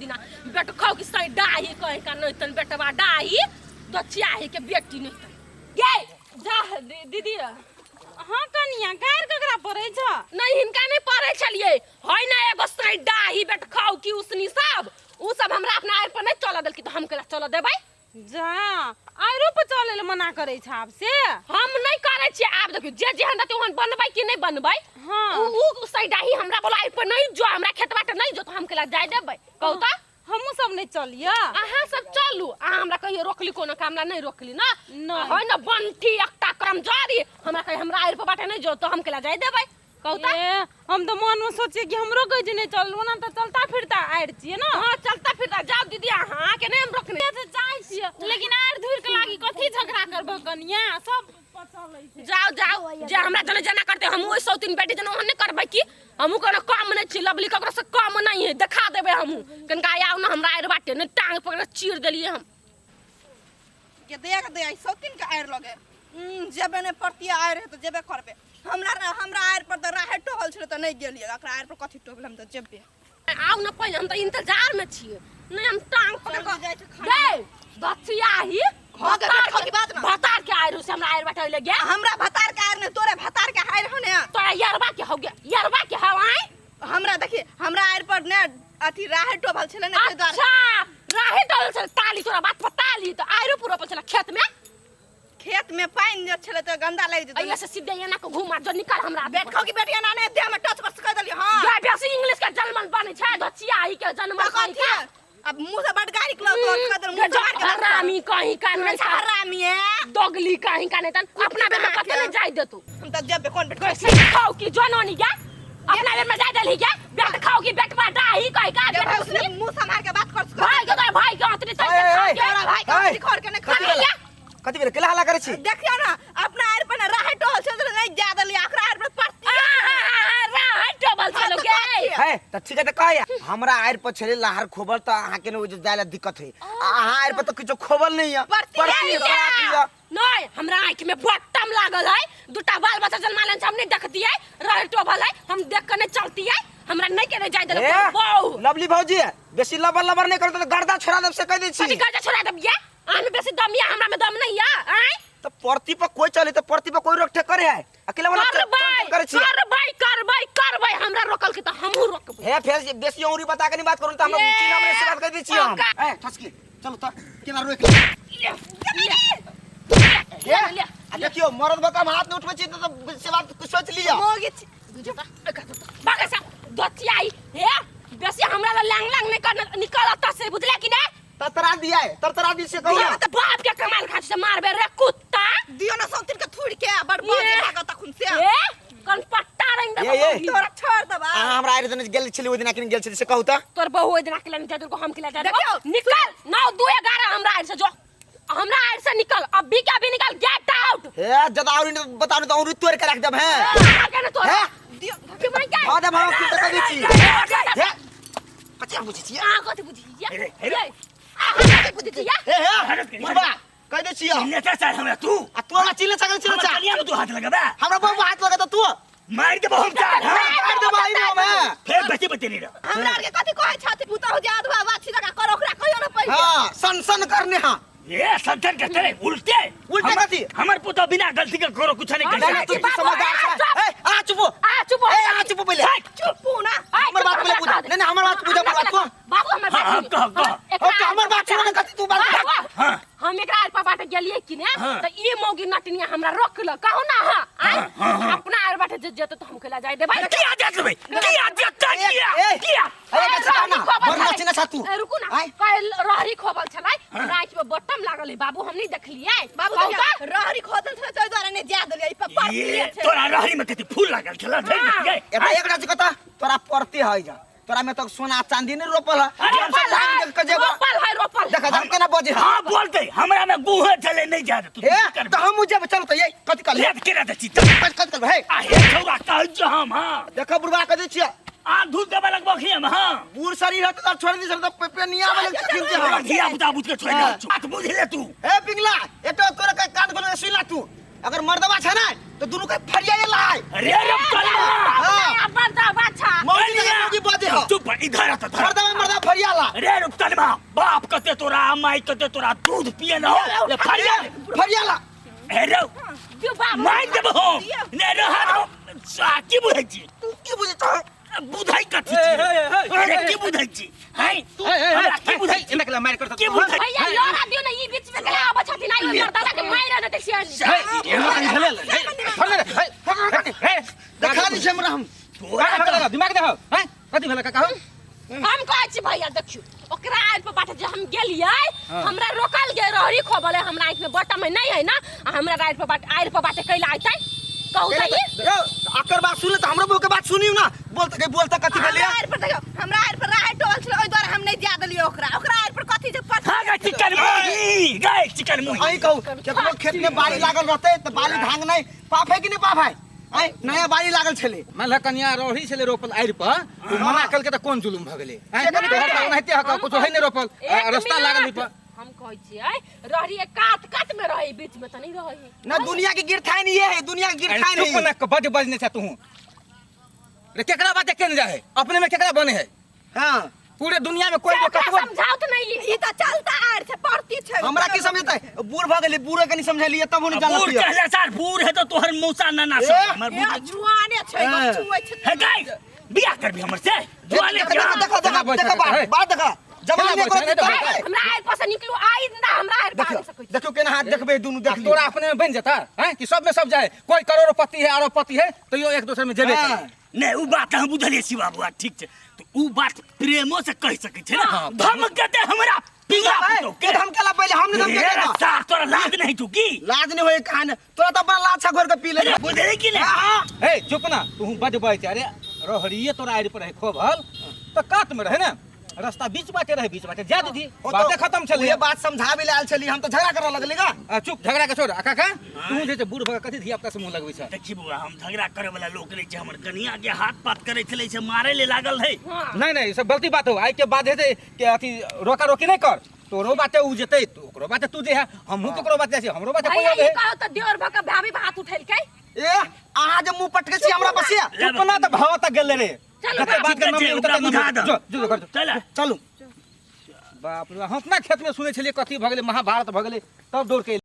दिन बेट खाओ की सही डाही कहे का नहीं तन बेटवा डाही दचिया है के बेटी नहीं तन गे जा दीदी हां कनिया गार ककरा पड़ै छ नहीं हिनका नहीं पड़े चलिए है ना एगो सही डाही बेट खाओ की उसनी सब उ सब हमरा अपना आर पर नहीं चला देल की तो हम केला चला देबै जा आरो पर चले ले मना करे छ आप से हम नहीं करे छी आप देखियो जे जे हमरा तो हम बनबै कि नहीं बनबै हां उ सही डाही हमरा बोला आर पर नहीं जो हमरा खेत बाटे नहीं जो तो हम केला जाय देबै कहू त हमहु सब नहीं चलिया अहाँ सब चलू अहाँ हमरा कहियो रोकली कोनो कामला नहीं रोकली ना नहीं है ना बंटी एकटा काम जारी हमरा कहि हमरा आर पर बाटे नहीं जो तो हम केला जाय देबै कहू त हम तो मन में सोचे कि हमरो कह जे नहीं चलबो ना तो चलता फिरता आर छिए ना हां चलता फिरता जाओ दीदी अहाँ के नहीं हम रोकने से जाय छिए लेकिन आर धुर के लागी कथि झगड़ा करबो कनिया सब पचलै छै जाओ जाओ जे हमरा जने जना करते हम ओइ सौतीन बेटी जने ओहने करबै की हमहु कोनो काम नहीं छी लवली ककरो से काम नहीं है दिखा देबै हमहु कनका आउ ना हमरा आर बाटे नहीं टांग पकड़ चीर देलिए हम के देख दे सौतीन के आर लगे जेबे ने पड़ती आर है तो जेबे करबे हमरा आर पर तो राहे टोहल छले तो नहीं गेलिए एकरा आर पर कथि टोहल हम तो जेबे आउ ना पहिले हम तो इंतजार में छिए नहीं हम टांग पकड़ जाय छै दे दचिया ही भतार के आइरु से हमरा आइर बाटे ले गया हमरा भतार के आर ने तोरे भतार के आर होने तोरा यरबा के हो गया यरबा के हवाई हमरा देखिए हमरा आर पर ने अथी राहे टोहल छले ने अच्छा राहे टोहल छले ताली तोरा बात पता ली तो आइरु पूरा पर छले खेत में पानी जे छले तो गंदा लग जेतै ऐसे सीधे एना को घुमा जो निकल हमरा बेट खाओ की बेटिया ना ने देह में टच कर दली हां या बेसी इंग्लिश के जन्मन बने छै दचिया ही के जन्मन कथि अब मुंह से बड़ गाड़ी क्लोज कर दे मुंह मार के हरामी कहीं का नहीं हरामी है दोगली कहीं का नहीं तन अपना बेर में कते नहीं जाय देतू हम त जब कौन बेट कैसे खाओ की जनोनी क्या अपना बेर में जाय देली क्या बेट खाओ की बेट बा डाही कहीं का बेट उसने मुंह से मार के बात कर भाई के अतरी चल के खा के भाई का खर के नहीं खा कथि बेर केला हल्ला करे छी देखियो ना अपना आर पर राहे टोहल छले नहीं जा देली आखरा आर पर पड़ती राहे टोहल चलो गे है त ठीक है त कह हमरा आर पर छले लहर खोबल त अहाँ के न जायला दिक्कत है अहाँ आर पर त किछो खोबल नहीं है पड़ती नहीं हमरा आंख में बट्टम लागल है दुटा बाल बच्चा जन्मालन हमने देख दिए राहे टोहल है हम देख के नहीं चलती है हमरा नहीं के जाय दे बहु लवली भौजी बेसी लबर लबर नहीं करत त गर्दा छोड़ा देब से कह दै छी कथि गर्दा छोड़ा देब ये आमे बेसी दम या हमरा में दम नहीं है आय तो परती पर कोई चले तो परती पर कोई रोक ठेक करे है अकेला वाला करे छी करबै हमरा रोकल के त हमहु रोकबै हे फेर बेसी औरी बता के नहीं बात करू त हम चीना में से बात कर दै छी हम ए ठसकी चलो त केना रोक ले देखियो मरद बका हाथ में उठबै छी त से बात सोच लिया मोगी बागा सा दचियाई हे बेसी हमरा लांग लांग नहीं कर निकलत से बुझले कि नहीं तरतरा दी से कहू त बाप के कमाल खाच से मारबे रे कुत्ता दियो ना सौतीन के थुड़ के बड़ बाजे लागत खुन से ए कन पट्टा रंग दे तोरा छोड़ दबा हमरा आइर दिन गेल छली ओ दिन किन गेल छली से कहू त तोर बहु ओइ दिन के जा को हम खिला जा निकल 9-2-11 हमरा आइर से जो हमरा आइर से निकल अभी के अभी निकल गेट आउट हे जदा और बताऊ त और तोड़ के रख देब है के न तोर दियो के मैं क्या हां दे भाव की त कहि छी हे कच्चा बुझी छी आ कथि बुझी ये आ बुझी छी हे मरबा कह दे छी नेता सर हमरा तू आ तोरा चिल्ले सकल छी हमरा कलिया में तू हाथ लगाबा हमरा बहु हाथ लगा त तू मार दे बहुत चार मार दे भाई रे मैं फिर बचे नहीं रह हमरा के कथि कहै छथि पुता हो जा अधवा बाछी लगा कर ओकरा कहियो ना पहिले हां सन करने हां ये संतन के तेरे उल्टे कथि हमर पुतो बिना गलती के करो कुछ नहीं कर तू समझदार है ए आ चुप पहले चुप ना हमर बात पहले पूछ नहीं हमर बात पूछ बात को बाबू हमर बात ओके हमर बात सुन कथि तू बात हां हम एकरा आर बाटे गेलिए कि ने त ई मौगी नटनिया हमरा रोकल कहू ना हां अपना आर बाटे जे तो हम केला जाय दे भाई क्या देख ले क्या अरे कछा ना मर नचना छ तू रुकू ना कल रहरी खोबल छलाई रात में बटम लागल है बाबू हम नहीं देखलिए बाबू रहरी खोदल छ तोय द्वारा ने जा देलिए पप्पा ये तोरा रहरी में कति फूल लागल छला देख गए एबा एक राज कता तोरा परती है जा तोरा में तो सोना चांदी नहीं रोपल है रोपल देखा हम केना बजे हां बोलते हमरा में गुहे चले नहीं जा तू ए तो हम मुझे चलो तो ये कथि कर ले केना दे छी कथि कर हे आ हे छौरा कह जो हम हां देखो बुढ़वा कह दे छी आ दूध देबे लगबो खियम हां बूढ़ शरीर है तो छोड़ दी तो पेनिया वाले किनते हमरा धिया पुता बुझ के छोड़ दे बात बुझ ले तू ए पिंगला एतो तोरा के कान खोले सुनला तू अगर मर्दवा छ ना तो दोनों के फरिया लाए अरे रब कला मर्दवा छ मौगी बजे हो चुप इधर आ तो मर्दवा फरियाला अरे रुक तले मां बाप कते तोरा माई कते तोरा दूध पिए न हो ले फरियाला हेलो दियो बाबू माई देब हम ने रहा साकी बुझै छी तू की बुझता बुझाई कथि छी अरे की बुझै छी हाय तू हमरा की बुझै छी इनकला मार करता की बुझै भैया लड़ा दियो ना ई बीच में कला आबा छथि ना ई दादा के मार देते छियन देखा दी हमरा हम दिमाग दे हैं कथि भेला काका हम कहै छी भैया देखियो ओकरा आइल पर बाटे जे हम गेलियै हमरा रोकल गे रहरी खोबले हमरा आंख में बटम में नहीं है ना हमरा राइट पर बाटे आइल पर बाटे कैला आइतै कहू त आकर बात सुने त हमरो के बात सुनियो ना बोलता कथि भेलै आएर पर देखियो हमरा आएर पर राहे टोल छले ओइ द्वारा हम नहीं दिया देलियै ओकरा आएर पर कथि जे पट हां गई चिकन मुही गई चिकन मुही आई कहू केकरो खेत में बाड़ी लागल रहते त बाड़ी धांग नहीं पाप है कि नहीं पाप है आई नया बाड़ी लागल छले मानला कन्या रोही छले रोपल आइर पर मना कल के त कोन जुलुम भ गेलै हैं तोहर त ओनाहिते हक कुछ है नै रोपल रास्ता लागल पर हम कहै छियै रहरी काट में रही बीच में त नहीं रही ना दुनिया की गिरथाई नहीं है दुनिया की गिरथाई नहीं चुप ना बज बजने छ तू रे केकरा बात केन जाए अपने में केकरा बने है हां पूरे दुनिया में कोई कतबो समझाओ त नहीं ई त चलता आएर से पड़ती छै हमरा की समझता है बूढ़ भ गेली बूढ़ के नहीं समझलिए तब उन्हें जाना बूढ़ कहले सर बूढ़ है तो तोहर मौसा नाना ए, सब हमर ए बूढ़ जुआने छै छुए छै है गई बियाह करबी हमर से जुआले देखो बात देखा जमाने को हमरा आइल पर से निकलू आई ना हमरा आइल पर सकय देखो केना हाथ देखबे दुनु देख तोरा अपने में बन जाता हैं कि सब में सब जाए कोई करोड़पति है अरबपति है तो यो एक दूसरे में जेबे करे नहीं उ बात हम बुझलिए शिवा बुआ ठीक छै तो उ बात प्रेमो से कह सकै छै ना धमक दे हमरा पिया तो के धमकेला पहले हमने धमकेला सार तोरा लाज नहीं तू की लाज नहीं होए कान तोरा तो बड़ा लाछा घोर के पी ले बुझले कि नहीं ए चुप ना तू बज बज अरे रोहड़िए तोरा आइर पर है खोभल तो काट में रहे ना रास्ता बीच बाटे रहे बीच बाटे जा दीदी बातें खत्म चल ये बात समझावे ले आल चली हम तो झगड़ा करे लगले का चुप झगड़ा के छोड़ काका तू जे बूढ़ भगा कथि धिया पुता से मुंह लगबै छ देखी बुआ हम झगड़ा करे वाला लोग नहीं छै हमर कनिया के हाथ पात करे छले से मारे ले लागल है नहीं नहीं सब गलती बात हो आई के बाद है कि अथी रोका रोकी नहीं कर तोरो बाटे उ जेतै तो ओकरो बाटे तू जे है हमहु केकरो बाटे छै हमरो बाटे कोई भैया है ई कहू त देवर भका भाभी हाथ उठैल के ए आहा जे मुंह पटके छी हमरा बसिया चुप ना त भाव तक गेल रे चलो जते बात के ठीक छै, ओकरा बुझा दो। जो कर चल चलू बाप रे हम अपना खेत में सुने छलिए कथी भ गेलै महाभारत भ गेलै तब दौड़ के